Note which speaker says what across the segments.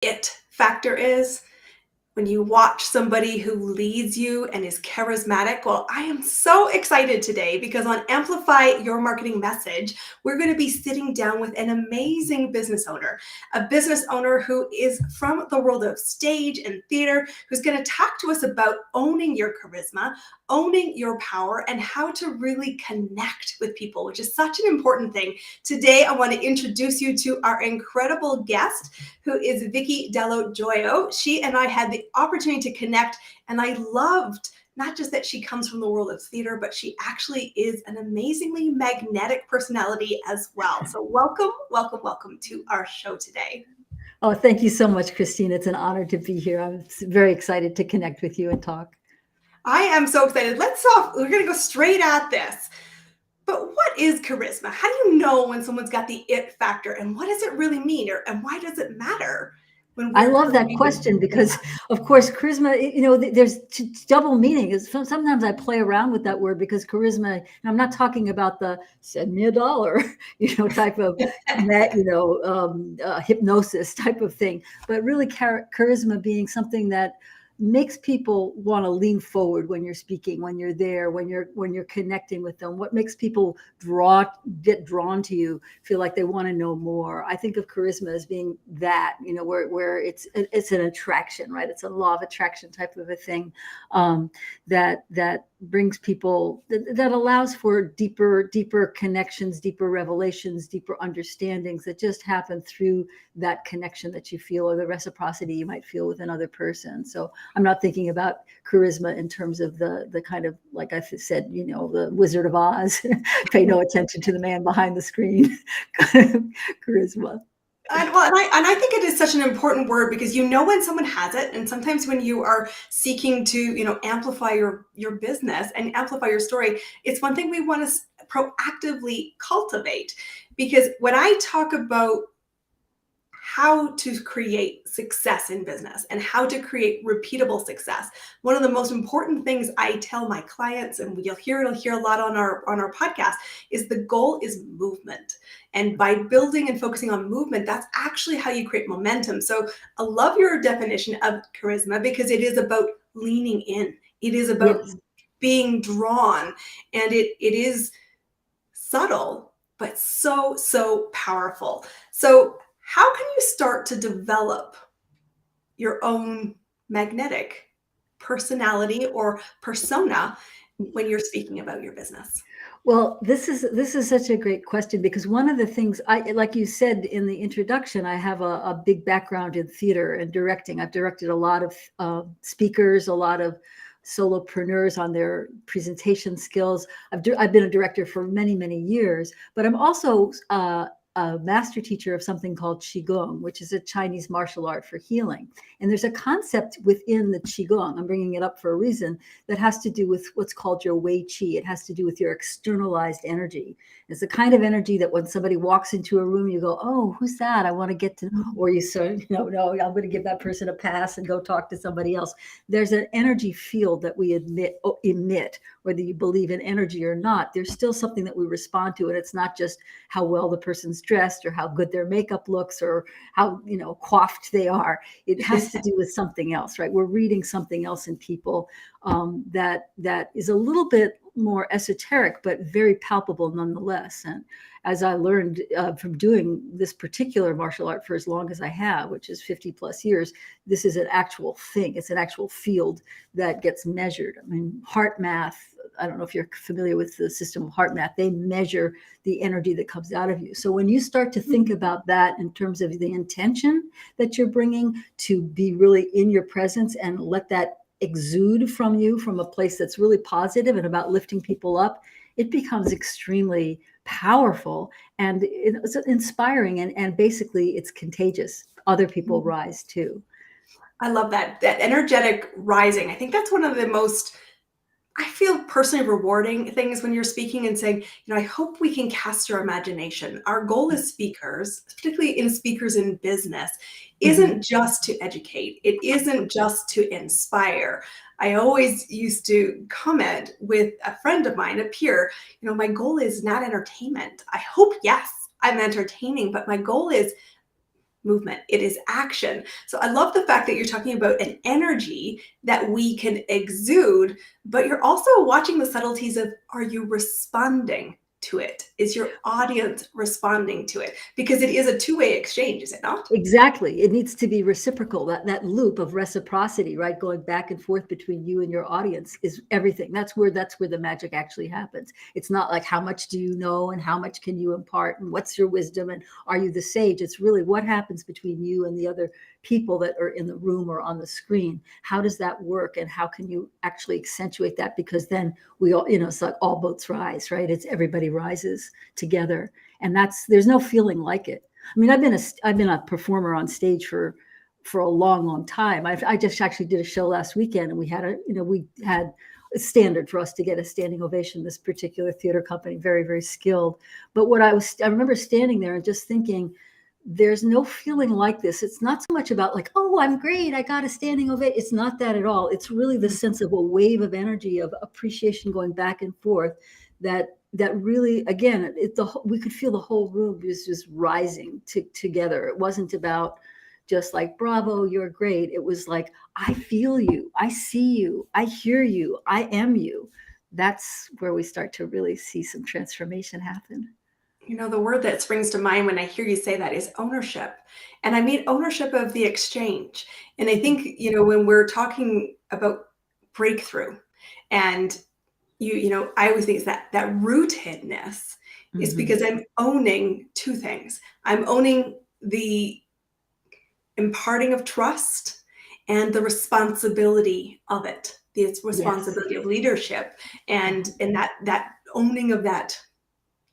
Speaker 1: it factor is when you watch somebody who leads you and is charismatic. Well, I am so excited today because on Amplify Your Marketing Message, we're going to be sitting down with an amazing business owner, a business owner who is from the world of stage and theater, who's going to talk to us about owning your charisma, owning your power, and how to really connect with people, which is such an important thing. Today, I want to introduce you to our incredible guest, who is Vicki Dello Joio. She and I had the opportunity to connect, and I loved not just that she comes from the world of theater, but she actually is an amazingly magnetic personality as well. So welcome, welcome, welcome to our show today.
Speaker 2: Oh, thank you so much, Christine. It's an honor to be here. I'm very excited to connect with you and talk.
Speaker 1: I am so excited. We're going to go straight at this. But what is charisma? How do you know when someone's got the it factor, and what does it really mean, and why does it matter?
Speaker 2: I love that question because, of course, charisma, there's double meaning. Sometimes I play around with that word because charisma, and I'm not talking about the send me $1, type of, hypnosis type of thing, but really charisma being something that makes people want to lean forward when you're speaking, when you're there, when you're connecting with them. What makes people get drawn to you, feel like they want to know more. I think of charisma as being that, where it's an attraction, right? It's a law of attraction type of a thing, that brings people, that allows for deeper connections, deeper revelations, deeper understandings that just happen through that connection that you feel, or the reciprocity you might feel with another person. So I'm not thinking about charisma in terms of the kind of, like I said, the Wizard of Oz, pay no attention to the man behind the screen kind of charisma.
Speaker 1: I think it is such an important word because when someone has it, and sometimes when you are seeking to amplify your business and amplify your story, it's one thing we want to proactively cultivate. Because when I talk about how to create success in business and how to create repeatable success, one of the most important things I tell my clients, and you'll hear a lot on our podcast, is the goal is movement. And by building and focusing on movement, that's actually how you create momentum. So I love your definition of charisma because it is about leaning in. It is about being drawn, and it is subtle, but so powerful. So how can you start to develop your own magnetic personality or persona when you're speaking about your business?
Speaker 2: Well, this is such a great question because one of the things like you said in the introduction, I have a big background in theater and directing. I've directed a lot of speakers, a lot of solopreneurs on their presentation skills. I've been a director for many years, but I'm also a master teacher of something called Qigong, which is a Chinese martial art for healing. And there's a concept within the Qigong, I'm bringing it up for a reason, that has to do with what's called your Wei Qi. It has to do with your externalized energy. It's the kind of energy that when somebody walks into a room, you go, oh, who's that? I want to get to, or you say, no, I'm going to give that person a pass and go talk to somebody else. There's an energy field that we emit, whether you believe in energy or not. There's still something that we respond to, and it's not just how well the person's dressed or how good their makeup looks or how coiffed they are. It has to do with something else, right? We're reading something else in people that is a little bit more esoteric, but very palpable nonetheless. And as I learned from doing this particular martial art for as long as I have, which is 50 plus years, this is an actual thing. It's an actual field that gets measured. I mean, heart math, I don't know if you're familiar with the system of heart math, they measure the energy that comes out of you. So when you start to think about that in terms of the intention that you're bringing to be really in your presence and let that exude from you from a place that's really positive and about lifting people up, it becomes extremely powerful and it's inspiring, and basically it's contagious. Other people rise too.
Speaker 1: I love that energetic rising. I think that's one of the most, I feel, personally rewarding things when you're speaking and saying, I hope we can cast your imagination. Our goal as speakers, particularly in speakers in business, isn't just to educate. It isn't just to inspire. I always used to comment with a friend of mine, a peer, my goal is not entertainment. I hope, yes, I'm entertaining, but my goal is movement. It is action. So I love the fact that you're talking about an energy that we can exude, but you're also watching the subtleties of, are you responding to it? Is your audience responding to it? Because it is a two-way exchange, is it not?
Speaker 2: Exactly. It needs to be reciprocal. That loop of reciprocity, right? Going back and forth between you and your audience is everything. That's where the magic actually happens. It's not like how much do you know and how much can you impart and what's your wisdom and are you the sage? It's really what happens between you and the other people that are in the room or on the screen. How does that work and how can you actually accentuate that? Because then we all, it's like all boats rise, right? It's everybody rises together. And there's no feeling like it. I mean, I've been a performer on stage for a long time. I just actually did a show last weekend, and we had a standard for us to get a standing ovation. This particular theater company, very, very skilled. But I remember standing there and just thinking, there's no feeling like this. It's not so much about like, oh, I'm great, I got a standing ovation. It's not that at all. It's really the sense of a wave of energy, of appreciation going back and forth that really, again, we could feel the whole room was just rising together. It wasn't about just like, bravo, you're great. It was like, I feel you, I see you, I hear you, I am you. That's where we start to really see some transformation happen.
Speaker 1: The word that springs to mind when I hear you say that is ownership. And I mean ownership of the exchange. And I think, when we're talking about breakthrough and I always think it's that rootedness is because I'm owning two things. I'm owning the imparting of trust and the responsibility of it, the responsibility of leadership and that owning of that.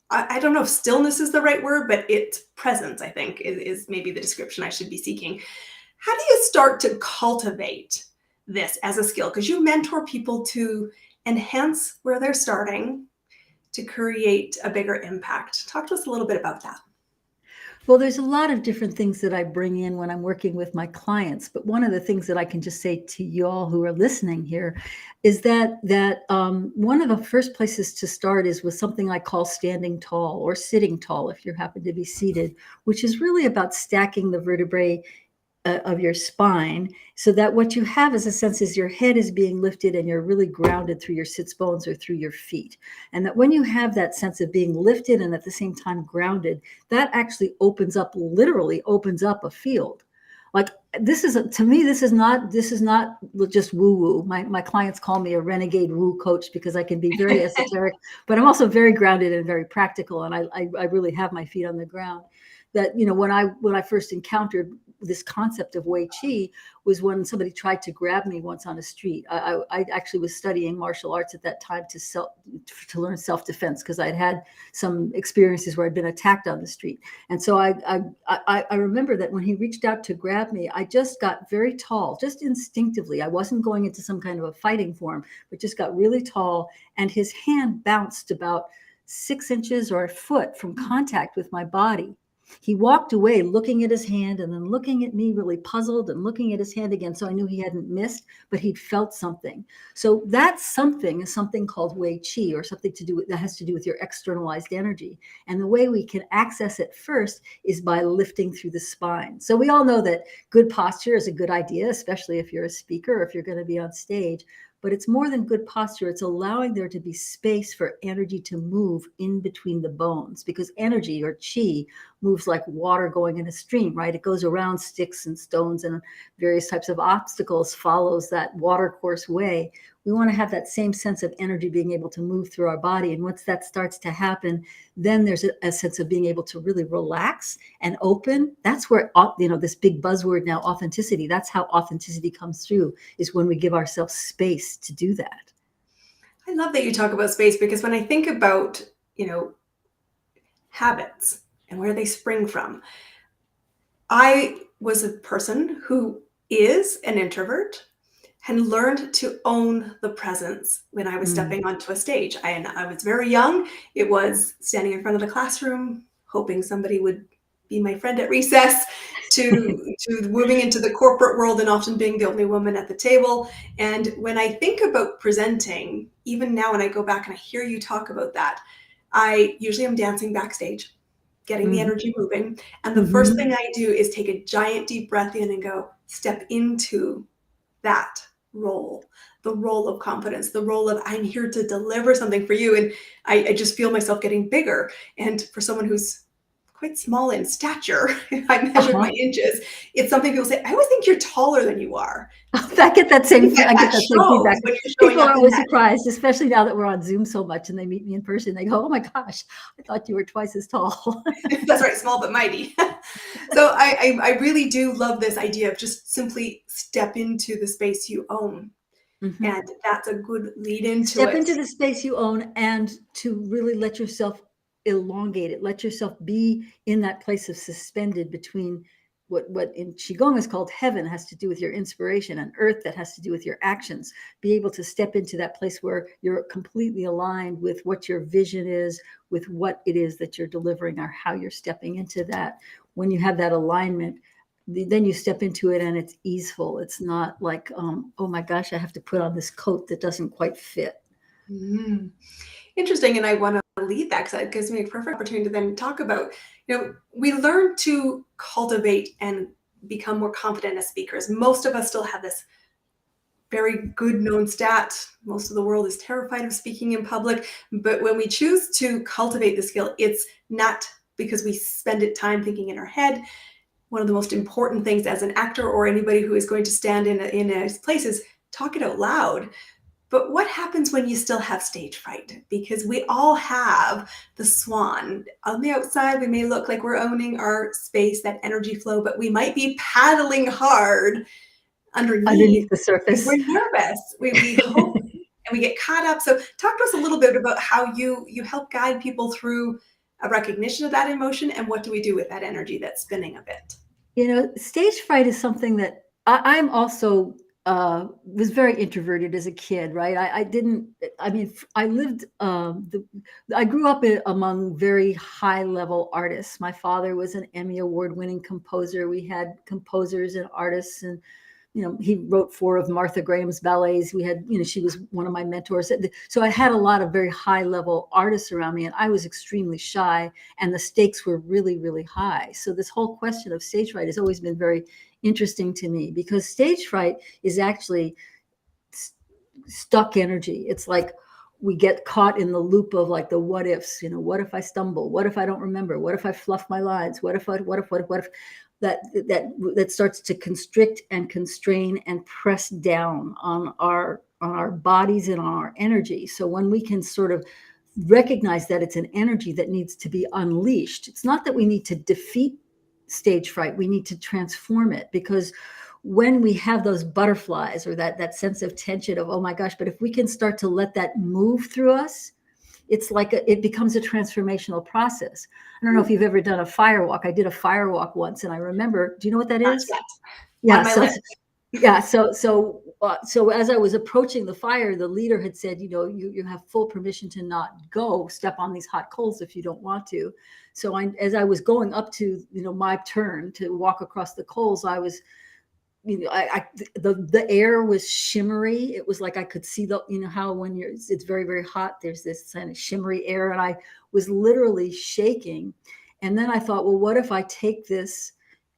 Speaker 1: I don't know if stillness is the right word, but it's presence, I think, is maybe the description I should be seeking. How do you start to cultivate this as a skill? Because you mentor people to enhance where they're starting to create a bigger impact. Talk to us a little bit about that.
Speaker 2: Well, there's a lot of different things that I bring in when I'm working with my clients, but one of the things that I can just say to you all who are listening here is that one of the first places to start is with something I call standing tall or sitting tall if you happen to be seated, which is really about stacking the vertebrae of your spine, so that what you have as a sense is your head is being lifted and you're really grounded through your sits bones or through your feet. And that when you have that sense of being lifted and at the same time grounded, that actually literally opens up a field. Like to me, this is not just woo woo. My clients call me a renegade woo coach because I can be very esoteric, but I'm also very grounded and very practical. And I really have my feet on the ground. That, when I first encountered this concept of Wei Chi was when somebody tried to grab me once on a street. I actually was studying martial arts at that time to learn self-defense because I'd had some experiences where I'd been attacked on the street. And so I remember that when he reached out to grab me, I just got very tall, just instinctively. I wasn't going into some kind of a fighting form, but just got really tall. And his hand bounced about 6 inches or a foot from contact with my body. He walked away looking at his hand and then looking at me really puzzled and looking at his hand again. So I knew he hadn't missed, but he'd felt something. So that something is something called Wei Qi, or something that has to do with your externalized energy. And the way we can access it first is by lifting through the spine. So we all know that good posture is a good idea, especially if you're a speaker or if you're going to be on stage. But it's more than good posture. It's allowing there to be space for energy to move in between the bones, because energy, or chi, moves like water going in a stream, right? It goes around sticks and stones and various types of obstacles, follows that water course way. We want to have that same sense of energy being able to move through our body. And once that starts to happen, then there's a sense of being able to really relax and open. That's where, this big buzzword now, authenticity, that's how authenticity comes through, is when we give ourselves space to do that.
Speaker 1: I love that you talk about space, because when I think about, habits and where they spring from, I was a person who is an introvert and learned to own the presence when I was stepping onto a stage. I was very young. It was standing in front of the classroom, hoping somebody would be my friend at recess, to moving into the corporate world and often being the only woman at the table. And when I think about presenting, even now when I go back and I hear you talk about that, I usually am dancing backstage. getting the
Speaker 2: Mhm.
Speaker 1: energy moving. And the first
Speaker 2: Mhm.
Speaker 1: thing I do is take a giant deep breath in and go, step into that role, the role of confidence, the role of I'm here to deliver something for you. And I just feel myself getting bigger. And for someone who's quite small in stature, if I measured my
Speaker 2: Uh-huh.
Speaker 1: inches, it's something people say, I always think you're taller than you are.
Speaker 2: I get that
Speaker 1: I
Speaker 2: same
Speaker 1: think
Speaker 2: fe I get
Speaker 1: that
Speaker 2: that same feedback.
Speaker 1: shows when you're showing
Speaker 2: People
Speaker 1: up
Speaker 2: are
Speaker 1: in
Speaker 2: always
Speaker 1: that.
Speaker 2: surprised, especially now that we're on Zoom so much and they meet me in person. They go, "Oh my gosh, I thought you were twice as tall."
Speaker 1: That's right, small but mighty. So I really do love this idea of just simply step into the space you own.
Speaker 2: Mhm.
Speaker 1: And that's a good lead into
Speaker 2: Step
Speaker 1: it.
Speaker 2: into the space you own and to really let yourself elongate it. Let yourself be in that place of suspended between what in qigong is called heaven has to do with your inspiration, and earth that has to do with your actions. Be able to step into that place where you're completely aligned with what your vision is, with what it is that you're delivering, or how you're stepping into that. When you have that alignment, then you step into it and it's easeful. It's not like, oh my gosh, I have to put on this coat that doesn't quite fit.
Speaker 1: Mm. Interesting. And I want to lead that because it gives me a perfect opportunity to then talk about, we learn to cultivate and become more confident as speakers. Most of us still have this very good known stat. Most of the world is terrified of speaking in public. But when we choose to cultivate the skill, it's not because we spend it time thinking in our head. One of the most important things as an actor or anybody who is going to stand in a place is talk it out loud. But what happens when you still have stage fright? Because we all have the swan. On the outside, we may look like we're owning our space, that energy flow, but we might be paddling hard underneath
Speaker 2: Underneath the
Speaker 1: because
Speaker 2: surface.
Speaker 1: we're nervous. We hope and we get caught up. So talk to us a little bit about how you help guide people through a recognition of that emotion and what do we do with that energy that's spinning a bit?
Speaker 2: Stage fright is something that I'm also was very introverted as a kid, right? I didn't. I mean, I lived. I grew up among very high level artists. My father was an Emmy award winning composer. We had composers and artists, and he wrote 4 of Martha Graham's ballets. We had, she was one of my mentors. So I had a lot of very high level artists around me, and I was extremely shy, and the stakes were really, really high. So this whole question of stage fright has always been very interesting to me, because stage fright is actually stuck energy. It's like we get caught in the loop of like the what ifs. What if I stumble? What if I don't remember? What if I fluff my lines? What if that starts to constrict and constrain and press down on our bodies and on our energy. So when we can sort of recognize that it's an energy that needs to be unleashed, it's not that we need to defeat stage fright, we need to transform it. Because when we have those butterflies, or that sense of tension of, oh my gosh, but if we can start to let that move through us, it's like it becomes a transformational process. I don't know if you've ever done a fire walk. I did a fire walk once, and I remember, do you know what that
Speaker 1: Not
Speaker 2: is?
Speaker 1: yet.
Speaker 2: Yeah.
Speaker 1: On my list.
Speaker 2: So as I was approaching the fire, the leader had said, you have full permission to not go step on these hot coals if you don't want to. So as I was going up to, my turn to walk across the coals, I was, the air was shimmery. It was like I could see how when it's very, very hot, there's this kind of shimmery air, and I was literally shaking. And then I thought, well, what if I take this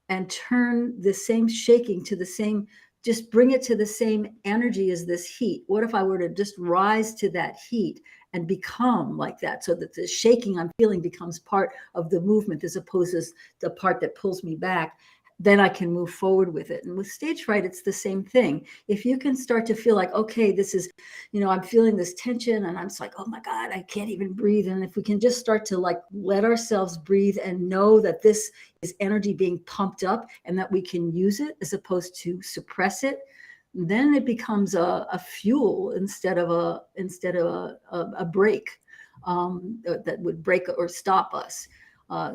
Speaker 2: and turn the same shaking to the same, just bring it to the same energy as this heat? What if I were to just rise to that heat and become like that, so that the shaking I'm feeling becomes part of the movement as opposed to the part that pulls me back? Then I can move forward with it. And with stage fright, it's the same thing. If you can start to feel like, okay, this is, I'm feeling this tension, and I'm just like, oh my God, I can't even breathe. And if we can just start to like let ourselves breathe and know that this is energy being pumped up and that we can use it as opposed to suppress it, then it becomes a fuel instead of a brake, that would break or stop us.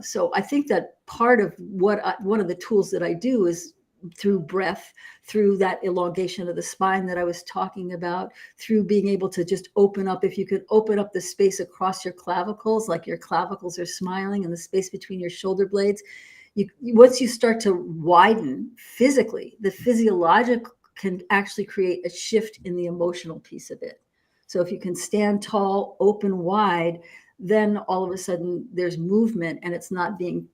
Speaker 2: So I think that part of one of the tools that I do is through breath, through that elongation of the spine that I was talking about, through being able to just open up. If you could open up the space across your clavicles, like your clavicles are smiling, and the space between your shoulder blades, once you start to widen physically, the physiologic can actually create a shift in the emotional piece of it. So if you can stand tall, open wide, then all of a sudden there's movement and it's not being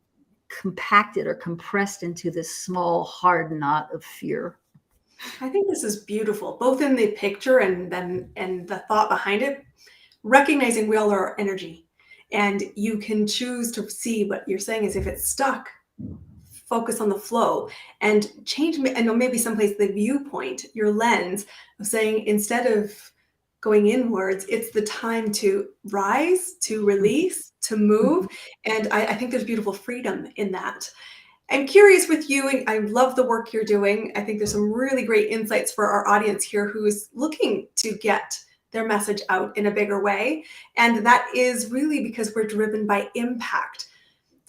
Speaker 2: compacted or compressed into this small, hard knot of fear.
Speaker 1: I think this is beautiful, both in the picture and the thought behind it, recognizing we all are energy. And you can choose to see what you're saying is if it's stuck, focus on the flow and change, I know maybe someplace the viewpoint, your lens of saying instead of going inwards, it's the time to rise, to release, to move. And I think there's beautiful freedom in that. I'm curious with you, and I love the work you're doing. I think there's some really great insights for our audience here who is looking to get their message out in a bigger way. And that is really because we're driven by impact.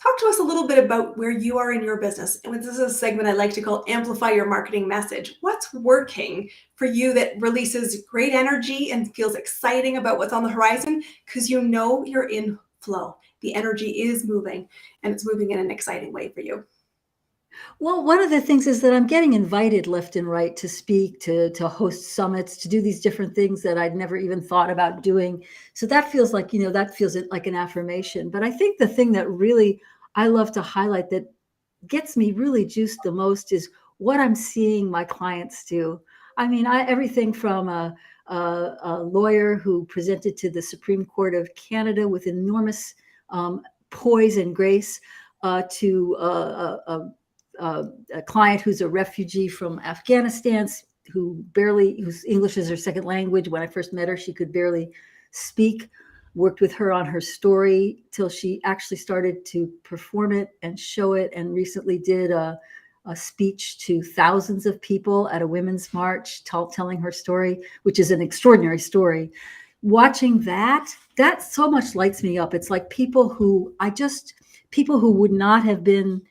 Speaker 1: Talk to us a little bit about where you are in your business. And this is a segment I like to call Amplify Your Marketing Message. What's working for you that releases great energy and feels exciting about what's on the horizon? Because you know you're in flow. The energy is moving, and it's moving in an exciting way for you.
Speaker 2: Well, one of the things is that I'm getting invited left and right to speak, to host summits, to do these different things that I'd never even thought about doing. So that feels like, that feels like an affirmation. But I think the thing that really I love to highlight that gets me really juiced the most is what I'm seeing my clients do. I mean, everything from a lawyer who presented to the Supreme Court of Canada with enormous poise and grace, to a client who's a refugee from Afghanistan, whose English is her second language. When I first met her, she could barely speak. Worked with her on her story till she actually started to perform it and show it, and recently did a speech to thousands of people at a women's march, telling her story, which is an extraordinary story. Watching that so much lights me up. It's like people who would not have been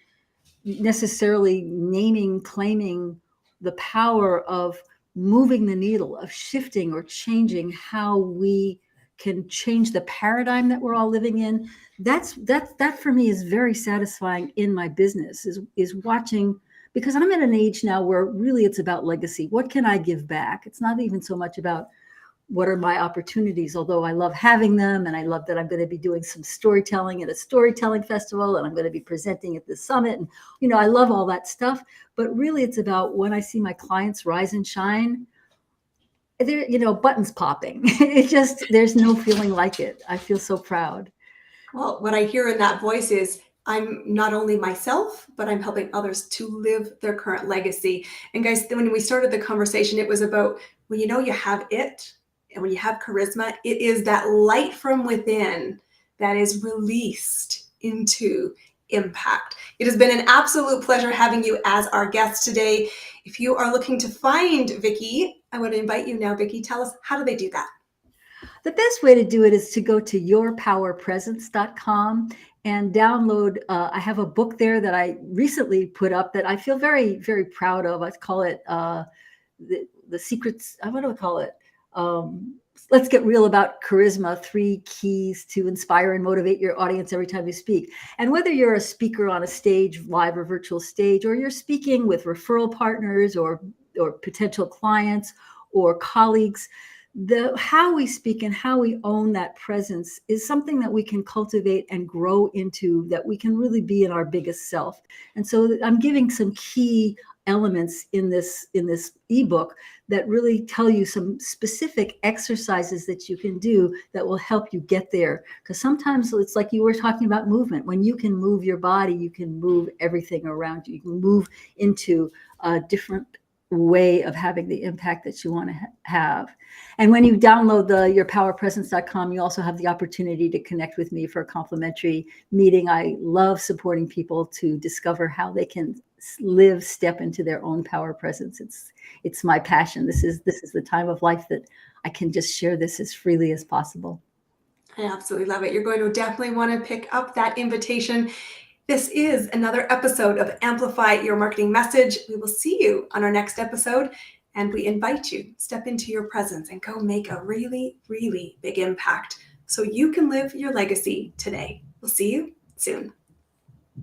Speaker 2: necessarily claiming the power of moving the needle, of shifting or changing how we can change the paradigm that we're all living in. That for me is very satisfying in my business, is watching, because I'm at an age now where really it's about legacy. What can I give back? It's not even so much about what are my opportunities, although I love having them, and I love that I'm going to be doing some storytelling at a storytelling festival, and I'm going to be presenting at the summit, and I love all that stuff. But really it's about when I see my clients rise and shine, there, buttons popping. There's no feeling like it. I feel so proud.
Speaker 1: Well, what I hear in that voice is I'm not only myself, but I'm helping others to live their current legacy. And guys, when we started the conversation, it was about when you have it, and when you have charisma, it is that light from within that is released into impact. It has been an absolute pleasure having you as our guest today. If you are looking to find Vicki, I want to invite you now. Vicki, tell us, how do they do that?
Speaker 2: The best way to do it is to go to yourpowerpresence.com and download. I have a book there that I recently put up that I feel very, very proud of. I call it the secrets. What do I call it? Let's get real about charisma, 3 keys to inspire and motivate your audience every time you speak. And whether you're a speaker on a stage, live or virtual stage, or you're speaking with referral partners or potential clients or colleagues, how we speak and how we own that presence is something that we can cultivate and grow into, that we can really be in our biggest self. And so I'm giving some key elements in this ebook that really tell you some specific exercises that you can do that will help you get there. Because sometimes it's like you were talking about movement. When you can move your body, you can move everything around you. You can move into a different way of having the impact that you want to have. And when you download yourpowerpresence.com, you also have the opportunity to connect with me for a complimentary meeting. I love supporting people to discover how they can step into their own power presence. It's my passion. This is the time of life that I can just share this as freely as possible.
Speaker 1: I absolutely love it. You're going to definitely want to pick up that invitation. This is another episode of Amplify Your Marketing Message. We will see you on our next episode, and we invite you to step into your presence and go make a really, really big impact so you can live your legacy today. We'll see you soon.